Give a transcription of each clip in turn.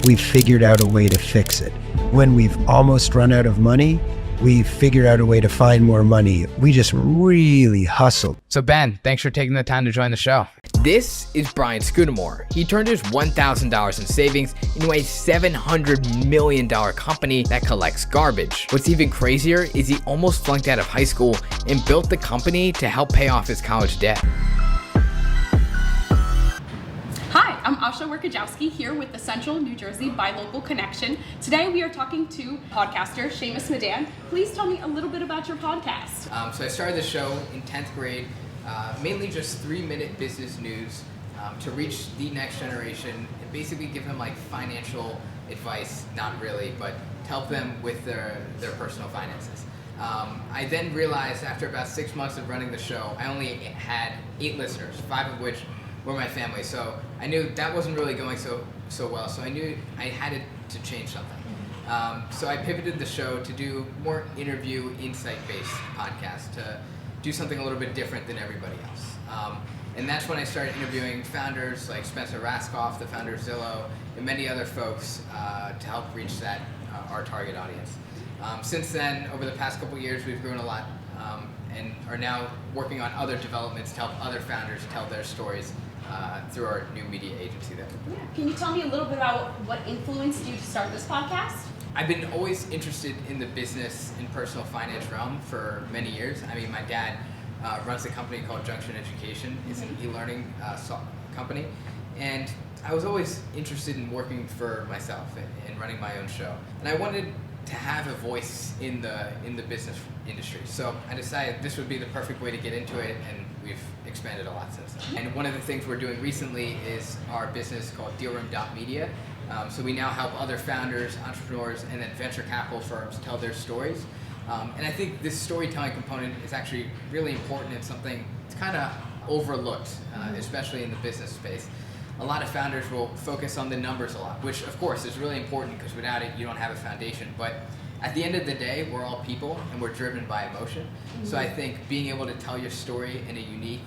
we've figured out a way to fix it. When we've almost run out of money, we figured out a way to find more money. We just really hustled. So Ben, thanks for taking the time to join the show. This is Brian Scudamore. He turned his $1,000 in savings into a $700 million company that collects garbage. What's even crazier is he almost flunked out of high school and built the company to help pay off his college debt. Hi, I'm Asha Workajowski here with the Central New Jersey Buy Local Connection. Today we are talking to podcaster Shamus Madan. Please tell me a little bit about your podcast. So I started the show in 10th grade, mainly just 3-minute business news to reach the next generation and basically give them like financial advice, not really, but to help them with their personal finances. I then realized after about 6 months of running the show, I only had 8 listeners, 5 of which were my family. So I knew that wasn't really going so well. So I knew I had to change something. So I pivoted the show to do more interview, insight-based podcasts, to do something a little bit different than everybody else. And that's when I started interviewing founders like Spencer Raskoff, the founder of Zillow, and many other folks to help reach that our target audience. Since then, over the past couple years, we've grown a lot and are now working on other developments to help other founders tell their stories through our new media agency there. Yeah. Can you tell me a little bit about what influenced you to start this podcast? I've been always interested in the business and personal finance realm for many years. I mean, my dad runs a company called Junction Education. It's an e-learning company. And I was always interested in working for myself and running my own show. And I wanted to have a voice in the business industry. So I decided this would be the perfect way to get into it, and we've expanded a lot since then. And one of the things we're doing recently is our business called Dealroom.media. So we now help other founders, entrepreneurs, and then venture capital firms tell their stories. And I think this storytelling component is actually really important and something that's kind of overlooked, especially in the business space. A lot of founders will focus on the numbers a lot, which of course is really important because without it, you don't have a foundation. But at the end of the day, we're all people and we're driven by emotion. So I think being able to tell your story in a unique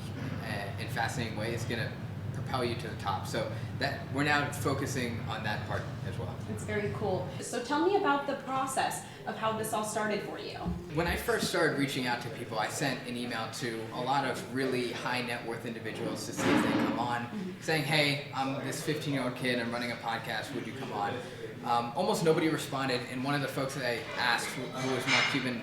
and fascinating way is going to propel you to the top. So that we're now focusing on that part as well. It's very cool. So tell me about the process of how this all started for you. When I first started reaching out to people, I sent an email to a lot of really high net worth individuals to see if they'd come on, saying, hey, I'm this 15-year-old kid, I'm running a podcast, would you come on? Almost nobody responded, and one of the folks that I asked, who was Mark Cuban,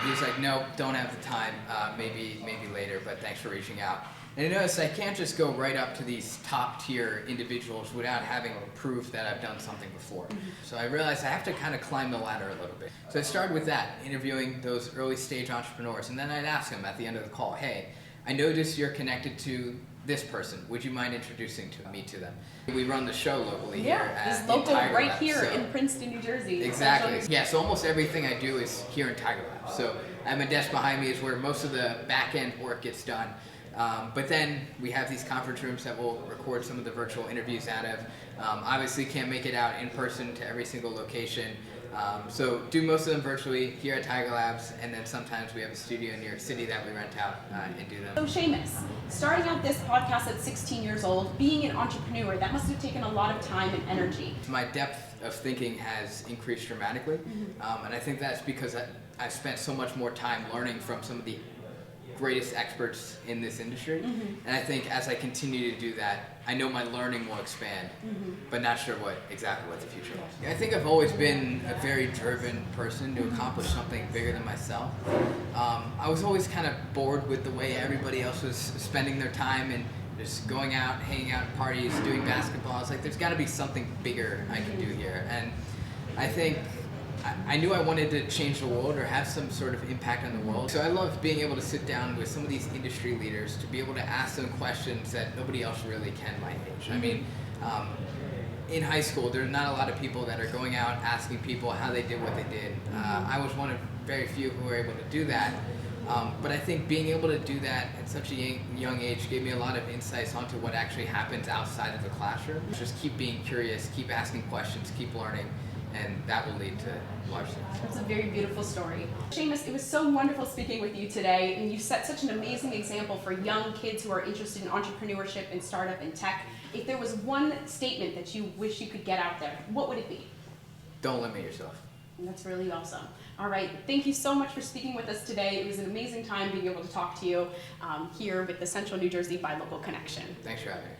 he was like, no, don't have the time, maybe later, but thanks for reaching out. And I noticed I can't just go right up to these top tier individuals without having proof that I've done something before. So I realized I have to kind of climb the ladder a little bit. So I started with that, interviewing those early stage entrepreneurs, and then I'd ask them at the end of the call, hey, I noticed you're connected to this person. Would you mind introducing me to them? We run the show locally here at the local Tiger right Lab, here so in Princeton, New Jersey. Exactly. Yeah, so almost everything I do is here in Tiger Lab. So I have a desk behind me is where most of the back end work gets done. But then we have these conference rooms that we'll record some of the virtual interviews out of. Obviously can't make it out in person to every single location. So do most of them virtually here at Tiger Labs, and then sometimes we have a studio in New York City that we rent out and do them. So Shamus, starting out this podcast at 16 years old, being an entrepreneur, that must have taken a lot of time and energy. My depth of thinking has increased dramatically, and I think that's because I've spent so much more time learning from some of the greatest experts in this industry, and I think as I continue to do that, I know my learning will expand, but not sure exactly what the future holds. I think I've always been a very driven person to accomplish something bigger than myself. I was always kind of bored with the way everybody else was spending their time and just going out, hanging out at parties, doing basketball. I was like, there's got to be something bigger I can do here, and I think I knew I wanted to change the world or have some sort of impact on the world. So I love being able to sit down with some of these industry leaders to be able to ask them questions that nobody else really can my age. I mean, in high school, there's not a lot of people that are going out asking people how they did what they did. I was one of very few who were able to do that. But I think being able to do that at such a young age gave me a lot of insights onto what actually happens outside of the classroom. Just keep being curious, keep asking questions, keep learning, and that will lead to large things. That's a very beautiful story. Shamus, it was so wonderful speaking with you today, and you set such an amazing example for young kids who are interested in entrepreneurship and startup and tech. If there was one statement that you wish you could get out there, what would it be? Don't limit yourself. And that's really awesome. All right, thank you so much for speaking with us today. It was an amazing time being able to talk to you here with the Central New Jersey Buy Local Connection. Thanks for having me.